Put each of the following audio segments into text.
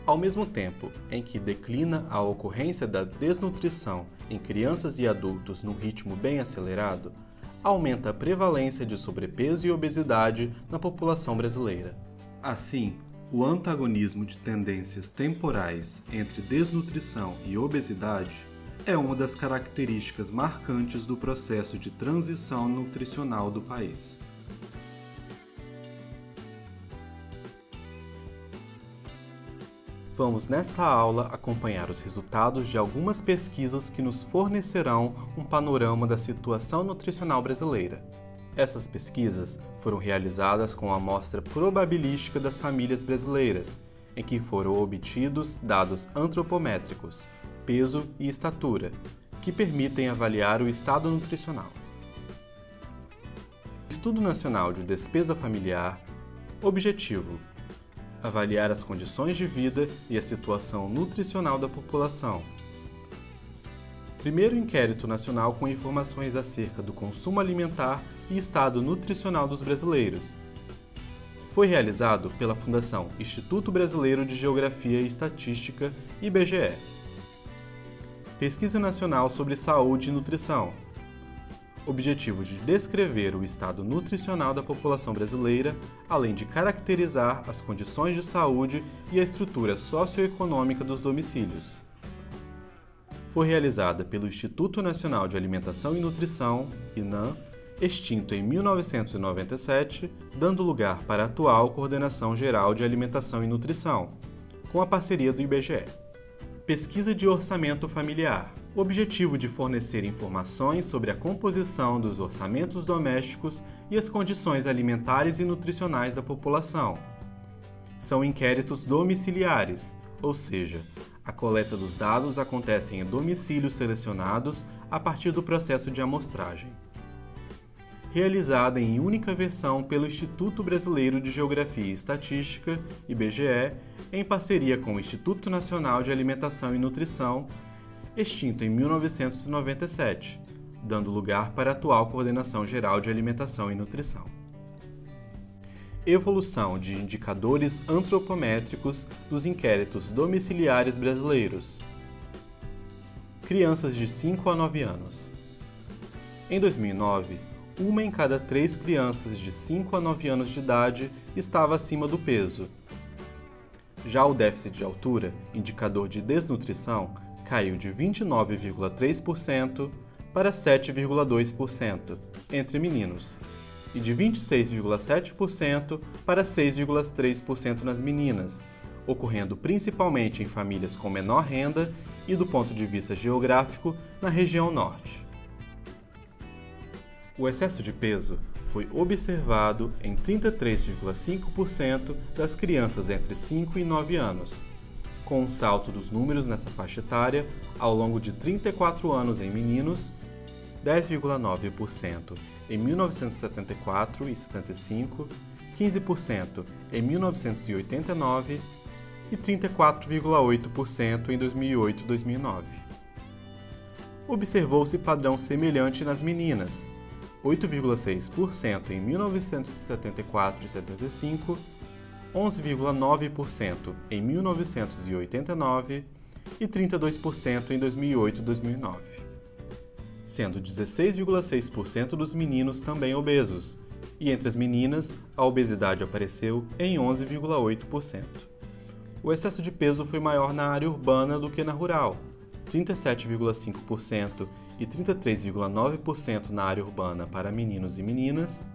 Ao mesmo tempo em que declina a ocorrência da desnutrição em crianças e adultos num ritmo bem acelerado, aumenta a prevalência de sobrepeso e obesidade na população brasileira. Assim, o antagonismo de tendências temporais entre desnutrição e obesidade é uma das características marcantes do processo de transição nutricional do país. Vamos nesta aula acompanhar os resultados de algumas pesquisas que nos fornecerão um panorama da situação nutricional brasileira. Essas pesquisas foram realizadas com a amostra probabilística das famílias brasileiras, em que foram obtidos dados antropométricos, peso e estatura, que permitem avaliar o estado nutricional. Estudo Nacional de Despesa Familiar. Objetivo: avaliar as condições de vida e a situação nutricional da população. Primeiro inquérito nacional com informações acerca do consumo alimentar e estado nutricional dos brasileiros. Foi realizado pela Fundação Instituto Brasileiro de Geografia e Estatística, IBGE. Pesquisa Nacional sobre Saúde e Nutrição. Objetivo de descrever o estado nutricional da população brasileira, além de caracterizar as condições de saúde e a estrutura socioeconômica dos domicílios. Foi realizada pelo Instituto Nacional de Alimentação e Nutrição, INAM, extinto em 1997, dando lugar para a atual Coordenação Geral de Alimentação e Nutrição, com a parceria do IBGE. Pesquisa de Orçamento Familiar. Objetivo de fornecer informações sobre a composição dos orçamentos domésticos e as condições alimentares e nutricionais da população. São inquéritos domiciliares, ou seja, a coleta dos dados acontece em domicílios selecionados a partir do processo de amostragem. Realizada em única versão pelo Instituto Brasileiro de Geografia e Estatística, IBGE, em parceria com o Instituto Nacional de Alimentação e Nutrição, extinto em 1997, dando lugar para a atual Coordenação Geral de Alimentação e Nutrição. Evolução de indicadores antropométricos dos inquéritos domiciliares brasileiros. Crianças de 5 a 9 anos. Em 2009, 1 em cada 3 crianças de 5 a 9 anos de idade estava acima do peso. Já o déficit de altura, indicador de desnutrição, caiu de 29,3% para 7,2% entre meninos e de 26,7% para 6,3% nas meninas, ocorrendo principalmente em famílias com menor renda e, do ponto de vista geográfico, na região norte. O excesso de peso foi observado em 33,5% das crianças entre 5 e 9 anos, com um salto dos números nessa faixa etária ao longo de 34 anos em meninos, 10,9% em 1974 e 75, 15% em 1989 e 34,8% em 2008 e 2009. Observou-se padrão semelhante nas meninas, 8,6% em 1974 e 75, 11,9% em 1989 e 32% em 2008 e 2009, sendo 16,6% dos meninos também obesos, e entre as meninas a obesidade apareceu em 11,8%. O excesso de peso foi maior na área urbana do que na rural, 37,5% e 33,9% na área urbana para meninos e meninas,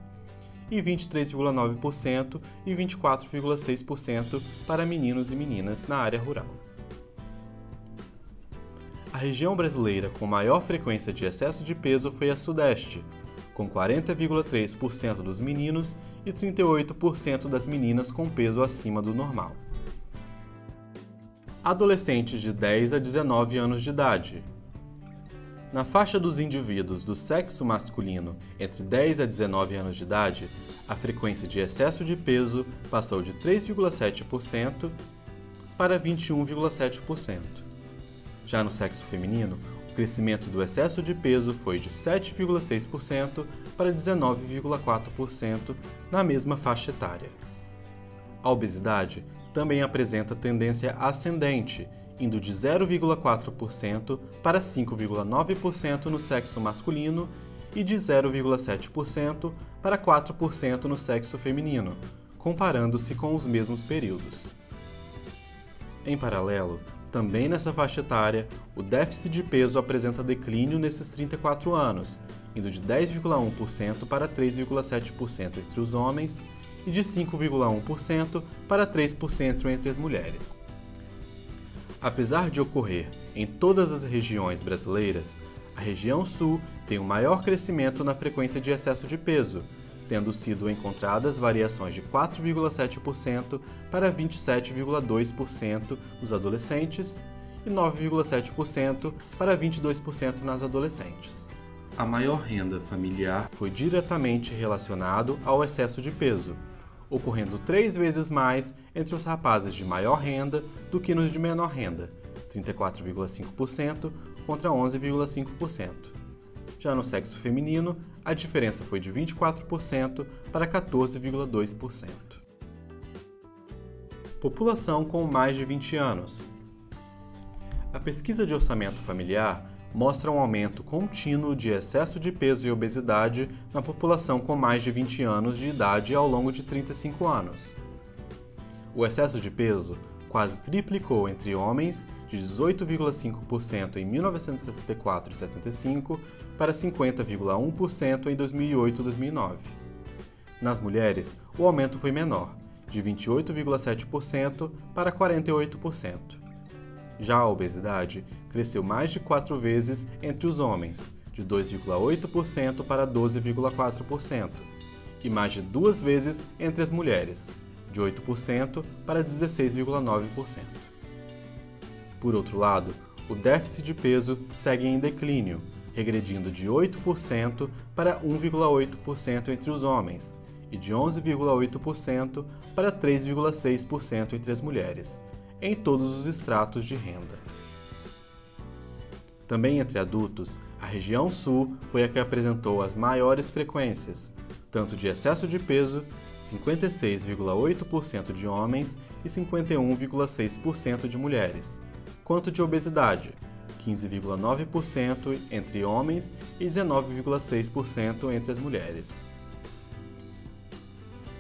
e 23,9% e 24,6% para meninos e meninas na área rural. A região brasileira com maior frequência de excesso de peso foi a Sudeste, com 40,3% dos meninos e 38% das meninas com peso acima do normal. Adolescentes de 10 a 19 anos de idade. Na faixa dos indivíduos do sexo masculino entre 10 a 19 anos de idade, a frequência de excesso de peso passou de 3,7% para 21,7%. Já no sexo feminino, o crescimento do excesso de peso foi de 7,6% para 19,4% na mesma faixa etária. A obesidade também apresenta tendência ascendente, indo de 0,4% para 5,9% no sexo masculino e de 0,7% para 4% no sexo feminino, comparando-se com os mesmos períodos. Em paralelo, também nessa faixa etária, o déficit de peso apresenta declínio nesses 34 anos, indo de 10,1% para 3,7% entre os homens e de 5,1% para 3% entre as mulheres. Apesar de ocorrer em todas as regiões brasileiras, a região sul tem o maior crescimento na frequência de excesso de peso, tendo sido encontradas variações de 4,7% para 27,2% nos adolescentes e 9,7% para 22% nas adolescentes. A maior renda familiar foi diretamente relacionado ao excesso de peso, ocorrendo 3 vezes mais entre os rapazes de maior renda do que nos de menor renda, 34,5% contra 11,5%. Já no sexo feminino, a diferença foi de 24% para 14,2%. População com mais de 20 anos. A pesquisa de orçamento familiar mostra um aumento contínuo de excesso de peso e obesidade na população com mais de 20 anos de idade ao longo de 35 anos. O excesso de peso quase triplicou entre homens, de 18,5% em 1974 e 75 para 50,1% em 2008 e 2009. Nas mulheres, o aumento foi menor, de 28,7% para 48%. Já a obesidade cresceu mais de 4 vezes entre os homens, de 2,8% para 12,4%, e mais de 2 vezes entre as mulheres, de 8% para 16,9%. Por outro lado, o déficit de peso segue em declínio, regredindo de 8% para 1,8% entre os homens e de 11,8% para 3,6% entre as mulheres, em todos os estratos de renda. Também entre adultos, a região sul foi a que apresentou as maiores frequências, tanto de excesso de peso, 56,8% de homens e 51,6% de mulheres, quanto de obesidade, 15,9% entre homens e 19,6% entre as mulheres.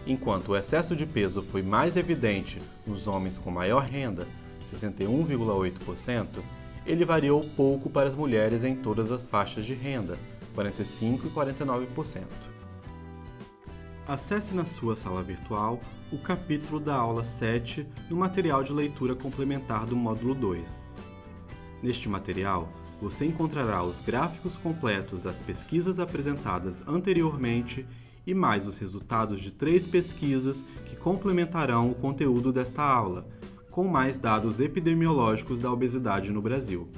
Enquanto o excesso de peso foi mais evidente nos homens com maior renda, 61,8%, ele variou pouco para as mulheres em todas as faixas de renda, 45% e 49%. Acesse na sua sala virtual o capítulo da aula 7 no material de leitura complementar do módulo 2. Neste material, você encontrará os gráficos completos das pesquisas apresentadas anteriormente e mais os resultados de 3 pesquisas que complementarão o conteúdo desta aula, com mais dados epidemiológicos da obesidade no Brasil.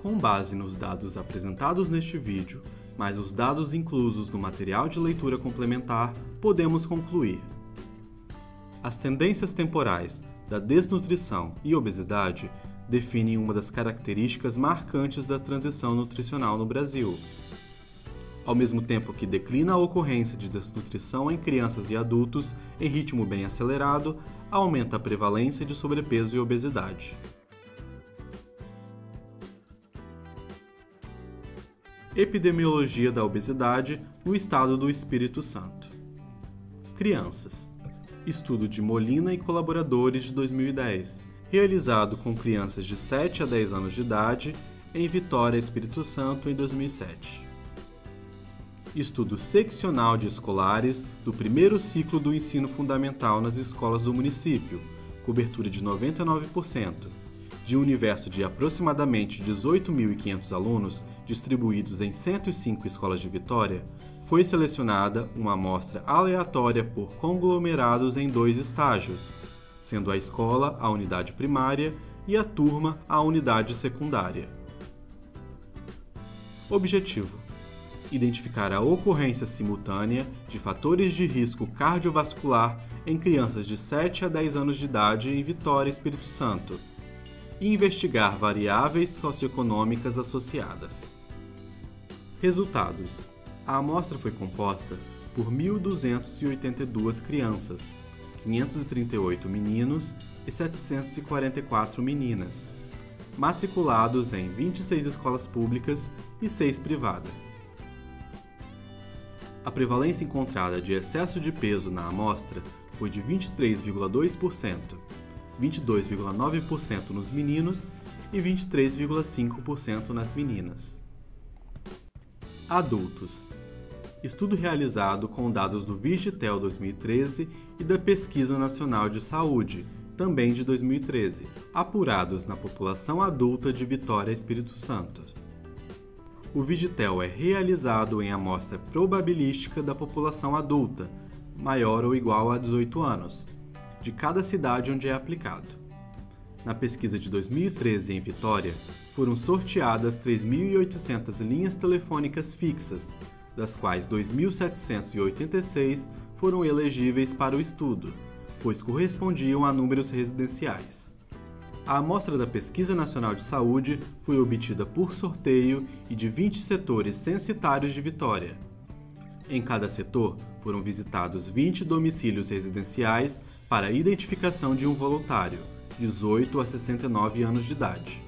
Com base nos dados apresentados neste vídeo, mais os dados inclusos no material de leitura complementar, podemos concluir: as tendências temporais da desnutrição e obesidade definem uma das características marcantes da transição nutricional no Brasil. Ao mesmo tempo que declina a ocorrência de desnutrição em crianças e adultos em ritmo bem acelerado, aumenta a prevalência de sobrepeso e obesidade. Epidemiologia da obesidade no estado do Espírito Santo. Crianças. Estudo de Molina e colaboradores de 2010. Realizado com crianças de 7 a 10 anos de idade em Vitória, Espírito Santo, em 2007. Estudo seccional de escolares do primeiro ciclo do ensino fundamental nas escolas do município, cobertura de 99%, de um universo de aproximadamente 18.500 alunos distribuídos em 105 escolas de Vitória, foi selecionada uma amostra aleatória por conglomerados em 2 estágios, sendo a escola a unidade primária e a turma a unidade secundária. Objetivo: identificar a ocorrência simultânea de fatores de risco cardiovascular em crianças de 7 a 10 anos de idade em Vitória, Espírito Santo, e investigar variáveis socioeconômicas associadas. Resultados: a amostra foi composta por 1.282 crianças, 538 meninos e 744 meninas, matriculados em 26 escolas públicas e 6 privadas. A prevalência encontrada de excesso de peso na amostra foi de 23,2%, 22,9% nos meninos e 23,5% nas meninas. Adultos. Estudo realizado com dados do Vigitel 2013 e da Pesquisa Nacional de Saúde, também de 2013, apurados na população adulta de Vitória, Espírito Santo. O Vigitel é realizado em amostra probabilística da população adulta, maior ou igual a 18 anos, de cada cidade onde é aplicado. Na pesquisa de 2013 em Vitória, foram sorteadas 3.800 linhas telefônicas fixas, das quais 2.786 foram elegíveis para o estudo, pois correspondiam a números residenciais. A amostra da Pesquisa Nacional de Saúde foi obtida por sorteio e de 20 setores censitários de Vitória. Em cada setor, foram visitados 20 domicílios residenciais para a identificação de um voluntário, 18 a 69 anos de idade.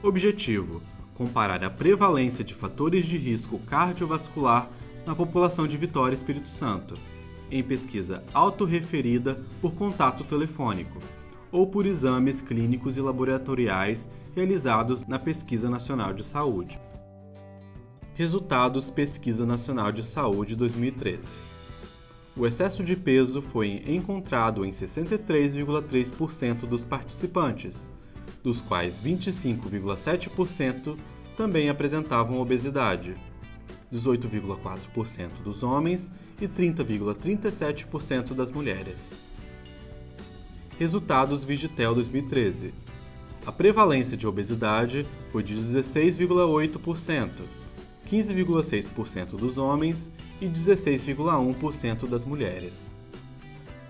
Objetivo: comparar a prevalência de fatores de risco cardiovascular na população de Vitória, Espírito Santo, em pesquisa autorreferida por contato telefônico, ou por exames clínicos e laboratoriais realizados na Pesquisa Nacional de Saúde. Resultados Pesquisa Nacional de Saúde 2013. O excesso de peso foi encontrado em 63,3% dos participantes, dos quais 25,7% também apresentavam obesidade, 18,4% dos homens e 30,37% das mulheres. Resultados Vigitel 2013. A prevalência de obesidade foi de 16,8%, 15,6% dos homens e 16,1% das mulheres.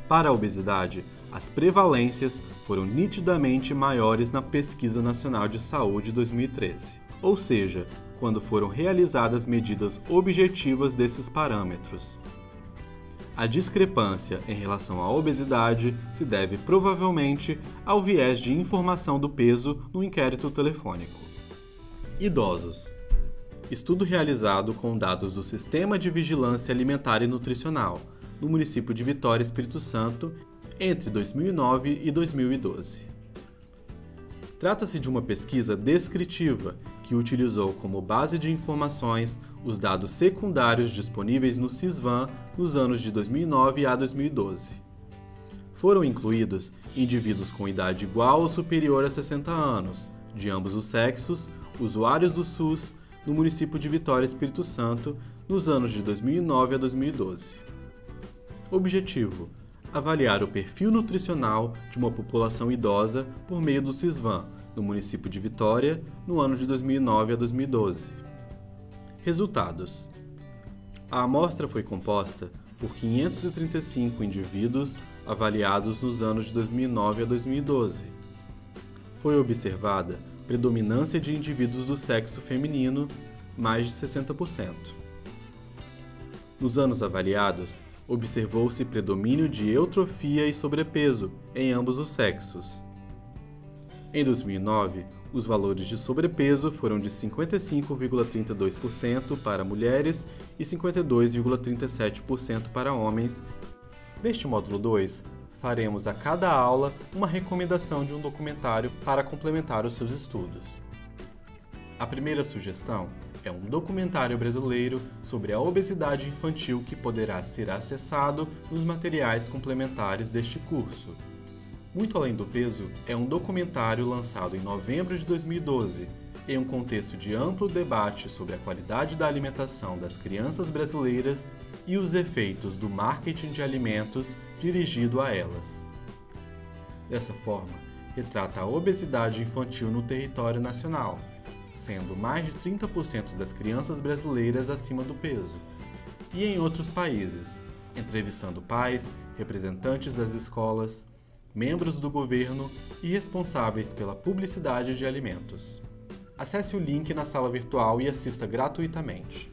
Para a obesidade, as prevalências foram nitidamente maiores na Pesquisa Nacional de Saúde 2013, ou seja, quando foram realizadas medidas objetivas desses parâmetros. A discrepância em relação à obesidade se deve provavelmente ao viés de informação do peso no inquérito telefônico. Idosos. Estudo realizado com dados do Sistema de Vigilância Alimentar e Nutricional, no município de Vitória, Espírito Santo, entre 2009 e 2012. Trata-se de uma pesquisa descritiva que utilizou como base de informações os dados secundários disponíveis no Sisvan nos anos de 2009 a 2012. Foram incluídos indivíduos com idade igual ou superior a 60 anos, de ambos os sexos, usuários do SUS, no município de Vitória, Espírito Santo, nos anos de 2009 a 2012. Objetivo: avaliar o perfil nutricional de uma população idosa por meio do Sisvan, no município de Vitória, no ano de 2009 a 2012. Resultados: a amostra foi composta por 535 indivíduos avaliados nos anos de 2009 a 2012. Foi observada predominância de indivíduos do sexo feminino, mais de 60%. Nos anos avaliados, observou-se predomínio de eutrofia e sobrepeso em ambos os sexos. Em 2009, os valores de sobrepeso foram de 55,32% para mulheres e 52,37% para homens. Neste módulo 2, faremos a cada aula uma recomendação de um documentário para complementar os seus estudos. A primeira sugestão é um documentário brasileiro sobre a obesidade infantil que poderá ser acessado nos materiais complementares deste curso. Muito Além do Peso é um documentário lançado em novembro de 2012, em um contexto de amplo debate sobre a qualidade da alimentação das crianças brasileiras e os efeitos do marketing de alimentos dirigido a elas. Dessa forma, retrata a obesidade infantil no território nacional, sendo mais de 30% das crianças brasileiras acima do peso, e em outros países, entrevistando pais, representantes das escolas, membros do governo e responsáveis pela publicidade de alimentos. Acesse o link na sala virtual e assista gratuitamente.